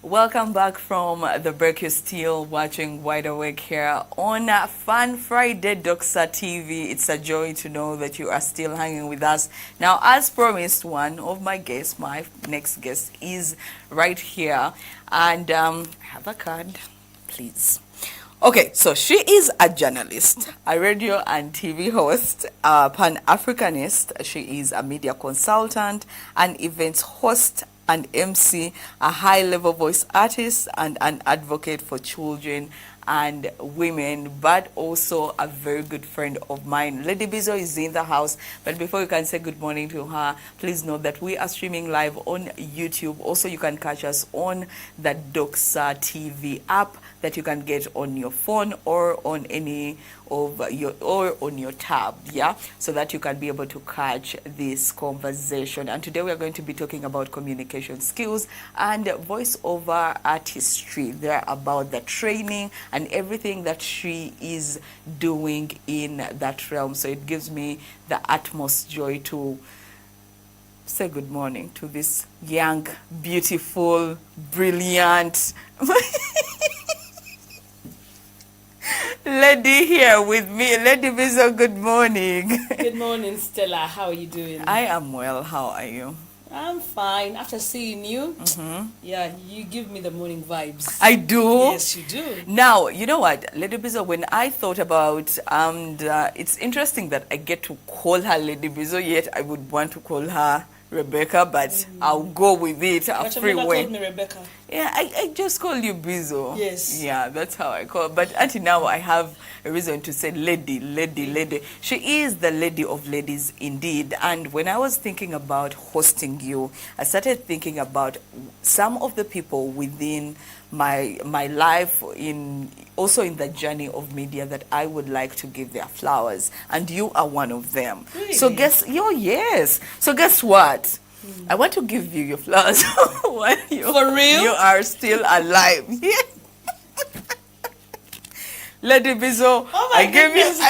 Welcome back from the break. You're still watching Wide Awake here on Fun Friday Doxa TV. It's a joy to know that you are still hanging with us. Now, as promised, one of my guests, my next guest, is right here. And have a card, please. Okay, so she is a journalist, a radio and TV host, a Pan-Africanist. She is a media consultant, an events host, an MC, a high-level voice artist, and an advocate for children and women, but also a very good friend of mine. Lady Bezo is in the house, but before you can say good morning to her, please know that we are streaming live on YouTube. Also, you can catch us on the Doxa TV app that you can get on your phone or on any of your on your tab, yeah, so that you can be able to catch this conversation. And today we are going to be talking about communication skills and voiceover artistry. They're about the training and everything that she is doing in that realm. So it gives me the utmost joy to say good morning to this young, beautiful, brilliant lady here with me. Lady Bezo, good morning. Good morning, Stella. How are you doing? I am well. How are you? I'm fine. After seeing you, yeah, you give me the morning vibes. I do? Yes, you do. Now, you know what, Lady Bezo, when I thought about, it's interesting that I get to call her Lady Bezo, yet I would want to call her Rebecca, but I'll go with it a free way. Called me Rebecca. Yeah, I just call you Bezo. Yes. Yeah, that's how I call. But until now, I have a reason to say lady, lady, lady. She is the lady of ladies indeed. And when I was thinking about hosting you, I started thinking about some of the people within my life, also in the journey of media, that I would like to give their flowers. And you are one of them. Really? So yes. So guess what? I want to give you your flowers while For real? you are still alive. Yeah. Lady Bezo, Oh my goodness.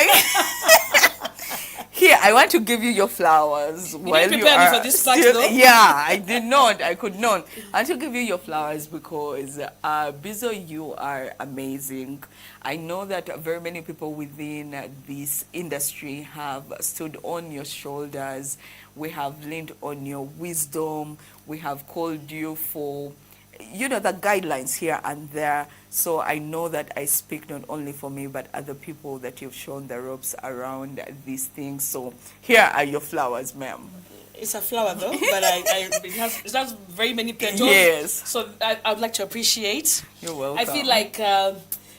Here, I want to give you your flowers while didn't you prepare me are for this part, still. though? Yeah, I did not. I could not. I want to give you your flowers because Bezo, you are amazing. I know that very many people within this industry have stood on your shoulders. We have leaned on your wisdom. We have called you for, the guidelines here and there. So I know that I speak not only for me, but other people that you've shown the ropes around these things. So here are your flowers, ma'am. It's a flower though, but it has very many petals. Yes. So I would like to appreciate. You're welcome. I feel like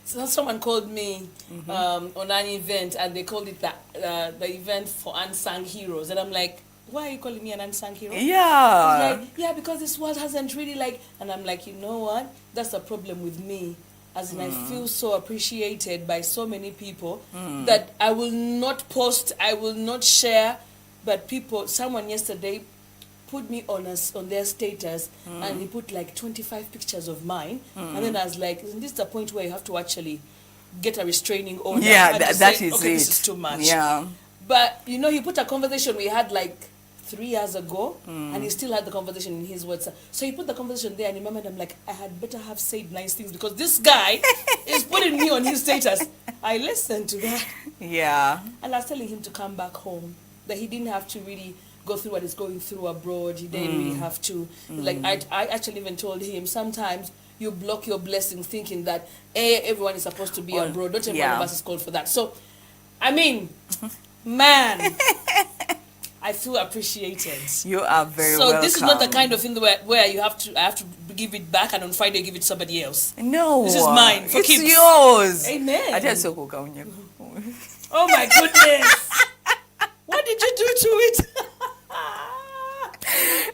someone called me on an event, and they called it the event for unsung heroes, and I'm like, why are you calling me an unsung hero? Yeah. It's like, yeah, because this world hasn't really and I'm like, you know what? That's the problem with me. As in, I feel so appreciated by so many people that I will not post, I will not share, but someone yesterday put me on their status, and he put like 25 pictures of mine, and then I was like, isn't this the point where you have to actually get a restraining order? Yeah, that say, is okay, it. This is too much. Yeah. But, he put a conversation we had like 3 years ago, and he still had the conversation in his words. So he put the conversation there, and he remembered, I'm like, I had better have said nice things, because this guy is putting me on his status. I listened to that. Yeah. And I was telling him to come back home, that he didn't have to really go through what he's going through abroad. He didn't really have to. Like, I actually even told him, sometimes you block your blessings thinking that everyone is supposed to be abroad. Not everyone of us is called for that. So, I mean, man, I feel appreciated. You are very welcome. So this is not the kind of thing where I have to give it back, and on Friday give it to somebody else. No. This is mine for it's keeps. yours. Amen. Oh my goodness. What did you do to it?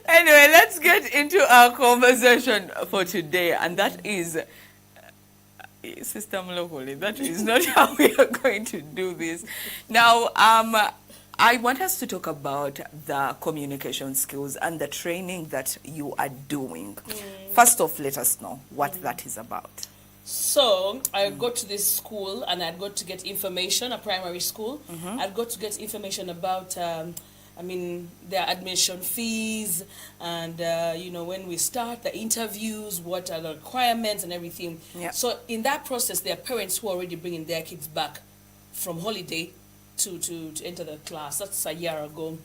Anyway, let's get into our conversation for today, and that is system locally. That is not how we are going to do this. Now, I want us to talk about the communication skills and the training that you are doing. First off, let us know what that is about. So I got to this school, and I'd got to get information, a primary school. I'd got to get information about I mean, their admission fees and, when we start the interviews, what are the requirements and everything. Yeah. So in that process, there are parents who are already bringing their kids back from holiday to enter the class. That's a year ago.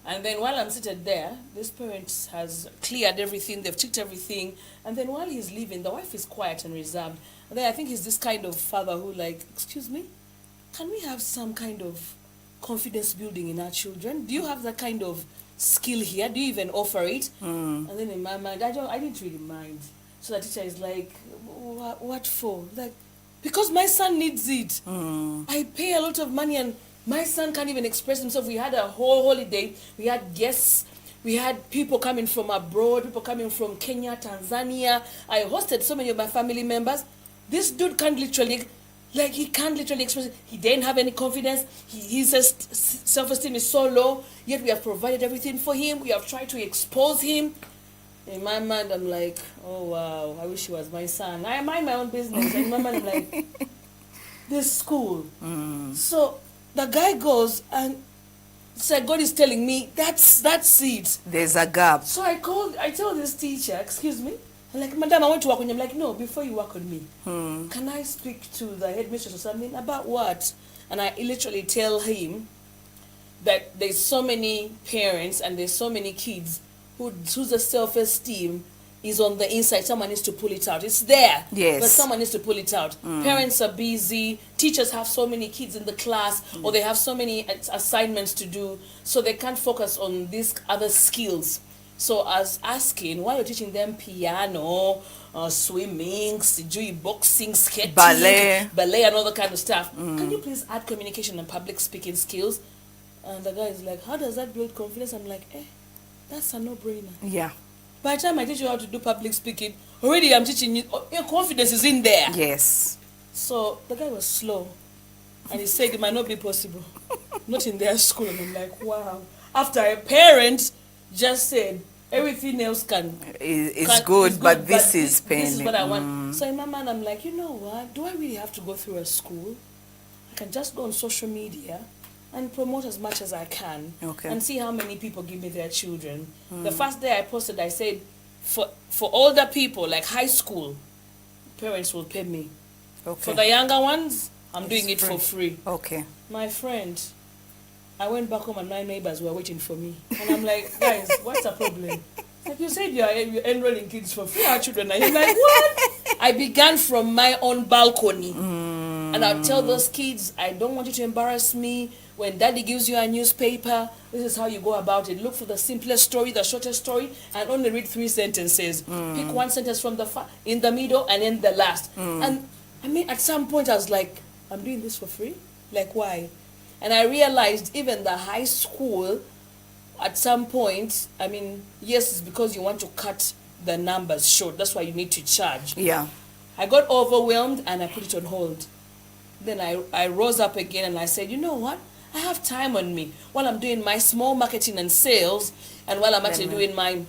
And then while I'm seated there, this parent has cleared everything, they've checked everything. And then while he's leaving, the wife is quiet and reserved. And then I think he's this kind of father who excuse me, can we have some kind of confidence building in our children? Do you have that kind of skill here? Do you even offer it? And then in my mind, I didn't really mind. So the teacher is like, what for? Like, because my son needs it. I pay a lot of money and my son can't even express himself. We had a whole holiday. We had guests. We had people coming from abroad, people coming from Kenya, Tanzania. I hosted so many of my family members. This dude can't literally, he can't literally express it. He didn't have any confidence. His self-esteem is so low, yet we have provided everything for him. We have tried to expose him. In my mind, I'm like, oh, wow, I wish he was my son. I mind my own business. And in my mind, I'm like, this school. So the guy goes and said, God is telling me, that's it. There's a gap. So I told this teacher, excuse me, I'm like, madam, I want to work on you. I'm like, no, before you work on me, can I speak to the headmistress or something? About what? And I literally tell him that there's so many parents and there's so many kids whose self-esteem is on the inside. Someone needs to pull it out. It's there, yes, but someone needs to pull it out. Parents are busy. Teachers have so many kids in the class, or they have so many assignments to do, so they can't focus on these other skills. So I was asking, why you're teaching them piano, swimming, boxing, skating, ballet and all that kind of stuff, can you please add communication and public speaking skills? And the guy is like, how does that build confidence? I'm like, that's a no-brainer. Yeah. By the time I teach you how to do public speaking, already I'm teaching you, your confidence is in there. Yes. So the guy was slow. And he said it might not be possible. Not in their school. And I'm like, wow. After a parent just said, everything else is good, but this is pain. This is what I want. So in my mind, I'm like, you know what? Do I really have to go through a school? I can just go on social media and promote as much as I can, and see how many people give me their children. The first day I posted, I said, for older people, like high school, parents will pay me. For the younger ones, I'm doing it for free. My friend, I went back home and my neighbors were waiting for me. And I'm like, guys, what's the problem? Like, you said you're enrolling kids for free, our children. And you're like, what? I began from my own balcony. And I'll tell those kids, I don't want you to embarrass me. When daddy gives you a newspaper, this is how you go about it. Look for the simplest story, the shortest story, and only read 3 sentences. Pick one sentence from in the middle and in the last. And I mean, at some point I was like, I'm doing this for free? Like, why? And I realized even the high school, at some point, I mean, yes, it's because you want to cut the numbers short. That's why you need to charge. Yeah. I got overwhelmed and I put it on hold. Then I rose up again and I said, you know what? I have time on me while I'm doing my small marketing and sales, and while I'm actually doing my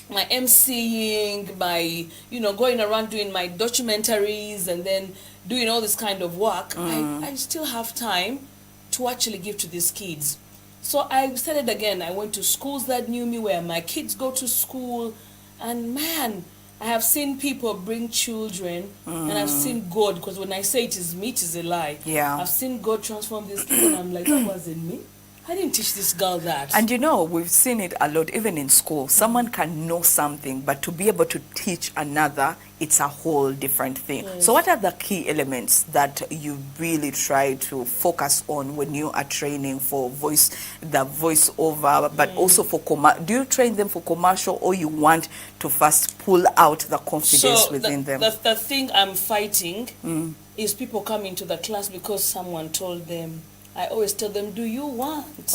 MCing, my, going around doing my documentaries and then doing all this kind of work. I still have time to actually give to these kids. So I started again. I went to schools that knew me, where my kids go to school, and man, I have seen people bring children, and I've seen God, because when I say it is me, it is a lie. Yeah. I've seen God transform these kids, and I'm like, that wasn't me. I didn't teach this girl that. And we've seen it a lot, even in school. Someone can know something, but to be able to teach another, it's a whole different thing. Yes. So what are the key elements that you really try to focus on when you are training for voiceover, but also for do you train them for commercial, or you want to first pull out the confidence within them? The thing I'm fighting is people coming to the class because someone told them. I always tell them, do you want?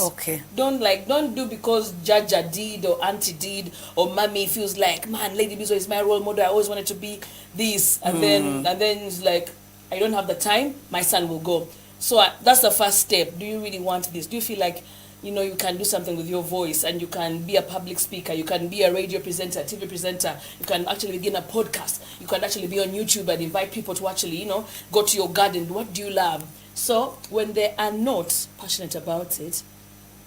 Don't do because Jaja did or Auntie did or Mommy feels like, man, Lady Bezo is my role model. I always wanted to be this. And then it's like, I don't have the time. My son will go. So that's the first step. Do you really want this? Do you feel like, you can do something with your voice, and you can be a public speaker, you can be a radio presenter, TV presenter, you can actually begin a podcast, you can actually be on YouTube and invite people to actually, go to your garden. What do you love? So when they are not passionate about it,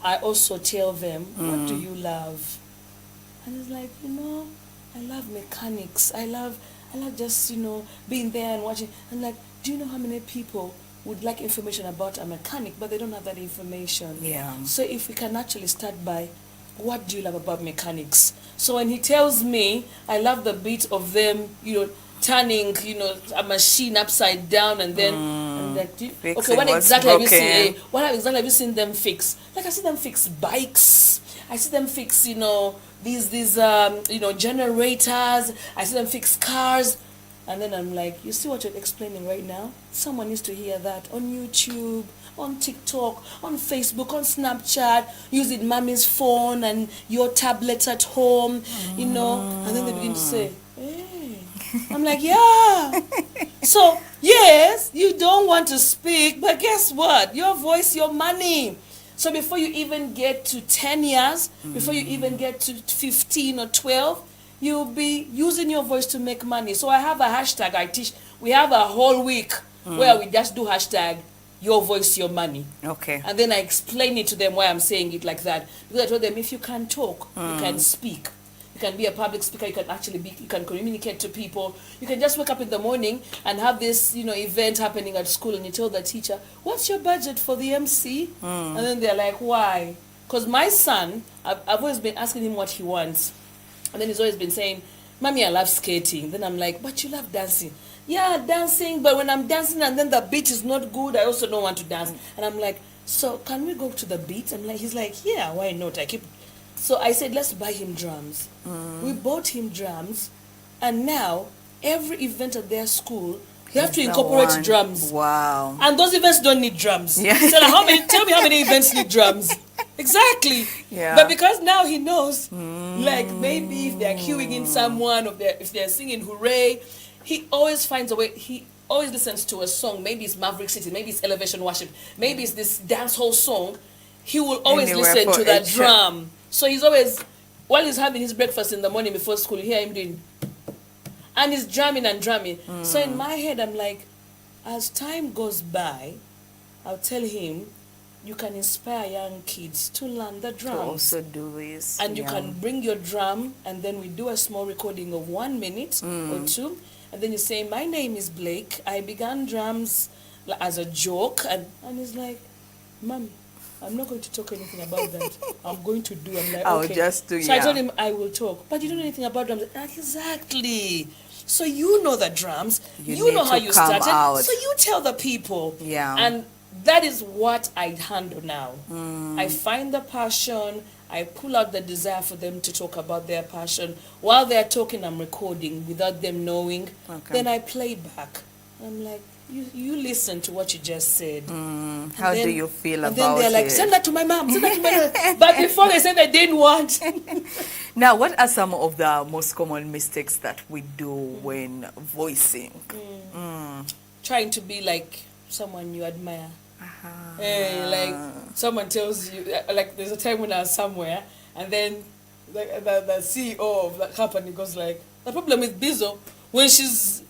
I also tell them, what do you love? And it's like, I love mechanics. I love just, being there and watching. I'm like, do you know how many people would like information about a mechanic, but they don't have that information? Yeah. So if we can actually start by, what do you love about mechanics? So when he tells me, I love the beat of them, turning, a machine upside down and then, and like, okay, what exactly have you seen? What exactly have you seen them fix? Like I see them fix bikes. I see them fix, these generators. I see them fix cars. And then I'm like, you see what you're explaining right now? Someone needs to hear that on YouTube, on TikTok, on Facebook, on Snapchat, using mommy's phone and your tablet at home, And then they begin to say, hey. I'm like, yeah. So, yes, you don't want to speak, but guess what? Your voice, your money. So before you even get to 10 years, before you even get to 15 or 12, you'll be using your voice to make money. So I have a hashtag I teach. We have a whole week where we just do hashtag your voice, your money. Okay. And then I explain it to them why I'm saying it like that. Because I told them, if you can talk, you can speak. You can be a public speaker. You can you can communicate to people. You can just wake up in the morning and have this, event happening at school, and you tell the teacher, what's your budget for the MC? And then they're like, why? Because my son, I've always been asking him what he wants. And then he's always been saying, Mommy, I love skating. Then I'm like, but you love dancing. Yeah, dancing, but when I'm dancing and then the beat is not good, I also don't want to dance. And I'm like, so can we go to the beat? He's like, yeah, why not? So I said, let's buy him drums. We bought him drums, and now every event at their school, you have to incorporate drums. Wow. And those events don't need drums. Yeah. So tell me how many events need drums? Exactly. Yeah. But because now he knows, like maybe if they're queuing in someone, or if they're singing hooray, he always finds a way. He always listens to a song. Maybe it's Maverick City, maybe it's Elevation Worship, maybe it's this dancehall song. He will always listen to that drum. So he's always, while he's having his breakfast in the morning before school, you hear him doing, and he's drumming and drumming. So in my head, I'm like, as time goes by, I'll tell him, you can inspire young kids to learn the drums. To also do this. And you can bring your drum, and then we do a small recording of 1 minute or 2. And then you say, my name is Blake. I began drums as a joke. And he's like, Mommy, I'm not going to talk anything about that. I'm going to do. I'm like, okay. Just do, so I told him I will talk. But you don't know anything about drums. Exactly. So you know the drums. You know how you started. So you tell the people. Yeah. And that is what I handle now. I find the passion. I pull out the desire for them to talk about their passion. While they're talking, I'm recording without them knowing. Okay. Then I play back. I'm like, you listen to what you just said. How do you feel about it? And then they're like, send that to my mom, send that to my mom. But before they said they didn't want. Now, what are some of the most common mistakes that we do when voicing? Trying to be like someone you admire. Like someone tells you, like there's a time when I was somewhere, and then the CEO of that company goes like, the problem with Bezo, when she's,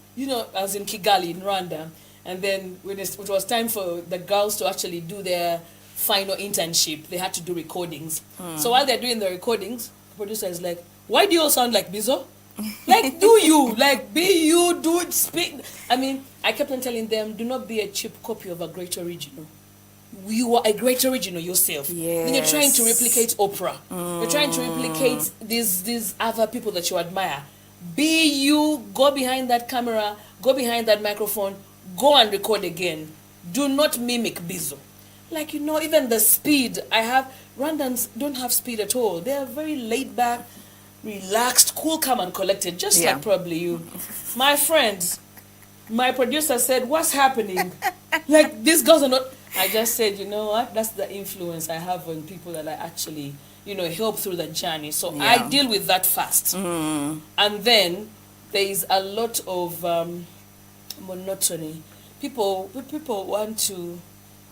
as in Kigali in Rwanda, and then when it was time for the girls to actually do their final internship, they had to do recordings. So while they're doing the recordings, the producer is like, why do you all sound like Bezo? Like, do you, like, be you, do it, speak. I mean, I kept on telling them, do not be a cheap copy of a great original. You are a great original yourself. Yes. Then you're trying to replicate Oprah. You're trying to replicate these other people that you admire. Be you, go behind that camera, go behind that microphone, go and record again. Do not mimic Bezo. Like, even the speed Rwandans don't have speed at all. They are very laid back, relaxed, cool, calm, and collected, just like probably you. My friends, my producer said, what's happening? Like, these girls are not... I just said, you know what? That's the influence I have on people that I actually, help through the journey. So I deal with that first. And then there is a lot of monotony. People want to...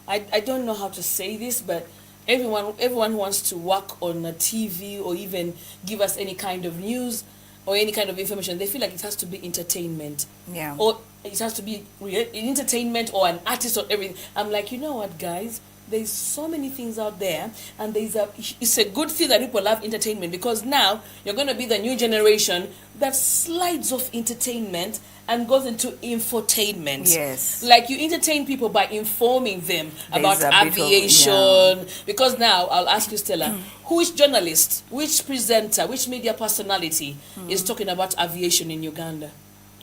I don't know how to say this, but everyone who wants to work on a TV or even give us any kind of news or any kind of information, they feel like it has to be entertainment. Yeah. Or it has to be entertainment or an artist or everything. I'm like, you know what, guys? there's so many things out there, and it's a good thing that people love entertainment, because now you're going to be the new generation that slides off entertainment and goes into infotainment. Yes. Like, you entertain people by informing them There's about a bit of- aviation. Because now, I'll ask you, Stella, which journalist, which presenter, which media personality is talking about aviation in Uganda?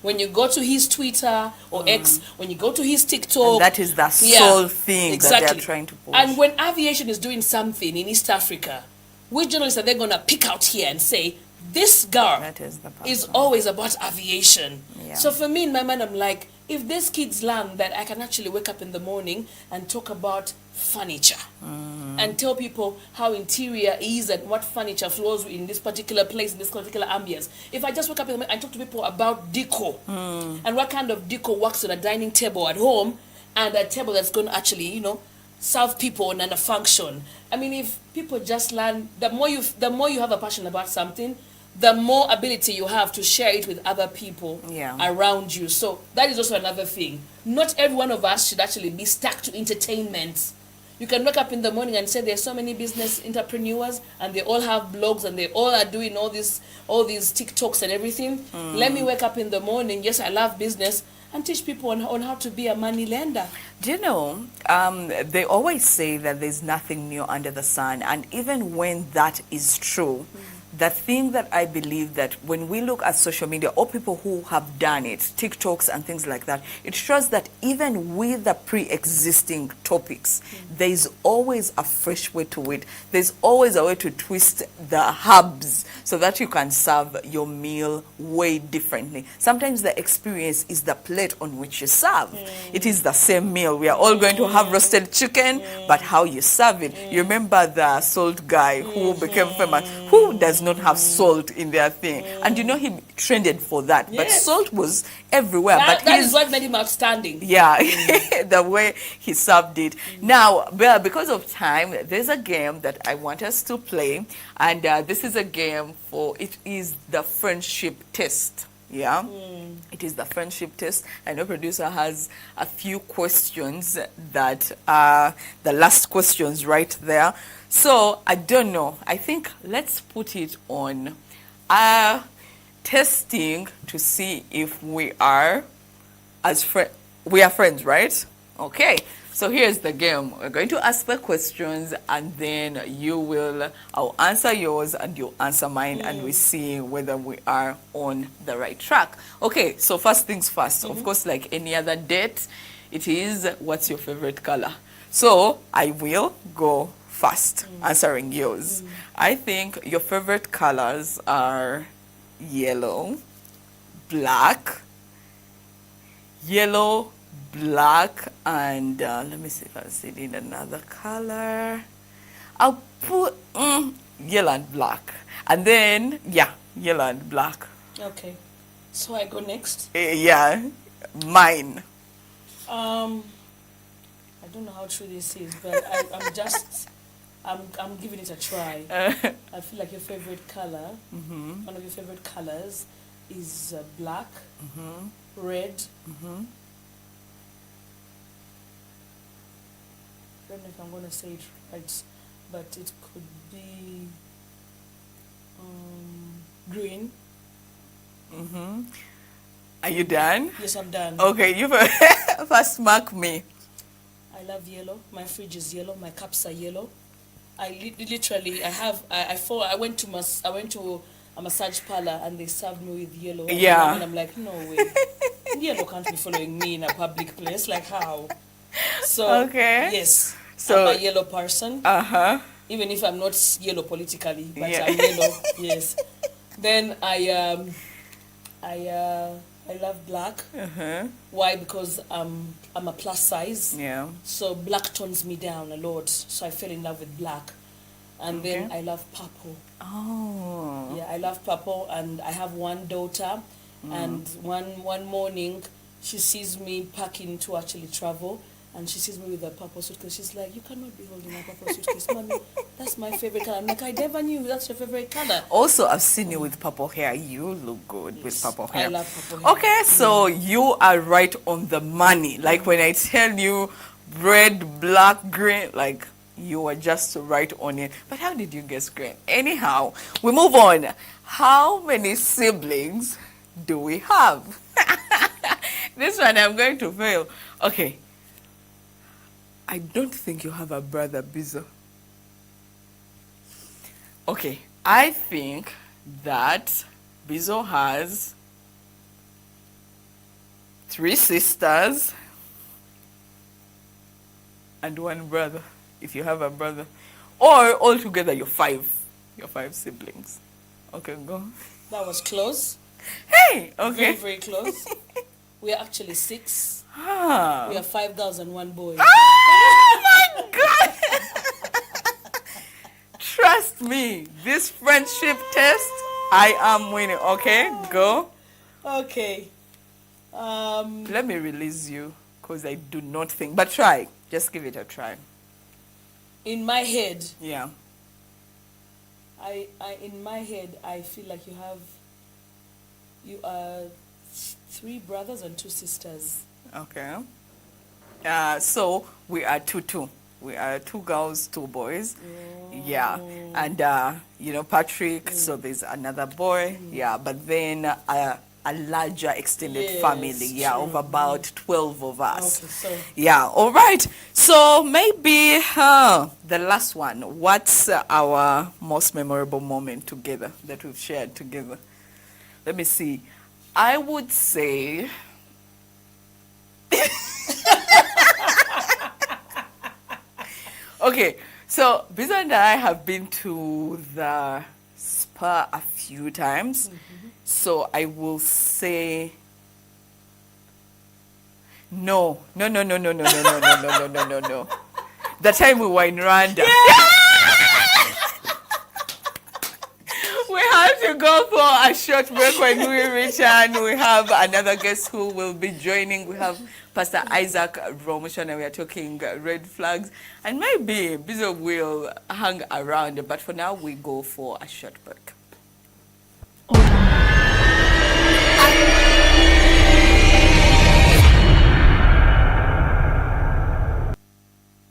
When you go to his Twitter or X, when you go to his TikTok, And that is the sole thing that they're trying to push. And when aviation is doing something in East Africa, which journalists are they going to pick out here and say, this girl That is the is person. always about aviation? Yeah. So for me, in my mind, I'm like, if these kids learn that I can actually wake up in the morning and talk about furniture and tell people how interior is and what furniture flows in this particular place, in this particular ambience. If I just wake up in the morning and talk to people about decor and what kind of decor works on a dining table at home and a table that's going to actually, serve people and a function. I mean, if people just learn, the more you have a passion about something, the more ability you have to share it with other people around you. So that is also another thing. Not every one of us should actually be stuck to entertainment. You can wake up in the morning and say there's so many business entrepreneurs and they all have blogs and they all are doing all these TikToks and everything. Let me wake up in the morning, yes, I love business, and teach people on how to be a money lender. Do you know, they always say that there's nothing new under the sun, and even when that is true, the thing that I believe that when we look at social media or people who have done it, TikToks and things like that, it shows that even with the pre-existing topics, there's always a fresh way to it. There's always a way to twist the herbs so that you can serve your meal way differently. Sometimes the experience is the plate on which you serve. It is the same meal. We are all going to have roasted chicken, but how you serve it. You remember the salt guy who became famous, who does not have salt in their thing, and he trended for that. But salt was everywhere. But that is what made him outstanding. Yeah, the way he served it. Now, well, because of time, there's a game that I want us to play, and this is a game it is the friendship test. Yeah, it is the friendship test. I know producer has a few questions that are the last questions right there. So I don't know. I think let's put it on testing to see if we are we are friends, right? Okay. So here's the game. We're going to ask the questions, and then I'll answer yours and you'll answer mine, and we see whether we are on the right track. Okay, so first things first. Of course, like any other date, it is, what's your favorite color? So I will go first, answering yours. I think your favorite colors are yellow, black, and let me see if I see it in another color. I'll put yellow and black, and then yellow and black. Okay, so I go next. Yeah, mine. I don't know how true this is, but I'm giving it a try. I feel like your favorite color, one of your favorite colors, is black, red. I don't know if I'm going to say it right, but it could be green. Are you done? Yes, I'm done. Okay, you first mark me. I love yellow. My fridge is yellow. My cups are yellow. I literally, I went to a massage parlor and they served me with yellow. Yeah. And I'm like, no way. Yellow can't be following me in a public place. Like, how? So, okay. Yes. So, I'm a yellow person. Even if I'm not yellow politically, but I'm yellow. Yes. Then I love black. Why? Because I'm a plus size. Yeah. So black tones me down a lot. So I fell in love with black. And then I love purple. Oh. Yeah, I love purple, and I have one daughter. And one morning, she sees me packing to actually travel, and she sees me with a purple suitcase. She's like, "You cannot be holding a purple suitcase, Mommy. That's my favorite color." I'm like, "I never knew that's your favorite color." Also, I've seen you with purple hair. You look good with purple hair. I love purple hair. Okay, so you are right on the money. Like when I tell you red, black, green, like you were just right on it. But how did you guess green? Anyhow, we move on. How many siblings do we have? This one I'm going to fail. Okay. I don't think you have a brother, Bezo. Okay. I think that Bezo has 3 sisters and 1 brother, if you have a brother. Or altogether you're 5. You're 5 siblings. Okay, go. That was close. Hey, okay. Very, very close. We are actually 6. Ah. We are 5 girls and 1 boy. Oh my God! Trust me, this friendship test, I am winning. Okay, go. Okay. Let me release you because I do not think. But try. Just give it a try. In my head, Yeah. in my head, I feel like you are 3 brothers and 2 sisters. Okay. So we are 2-2. We are 2 girls, 2 boys. Yeah. And, Patrick, so there's another boy. Yeah. But then a larger extended family. Yeah. True. Of about 12 of us. Okay, so Yeah. All right. So maybe the last one. What's our most memorable moment together that we've shared together? Let me see. I would say... Okay, so Bezo and I have been to the spa a few times. So I will say no. The time we were in Rwanda. We have to go for a short break. When we return, we have another guest who will be joining. We have Pastor Isaac Romotion, and we are talking red flags. And maybe Bezo will hang around, but for now, we go for a short break.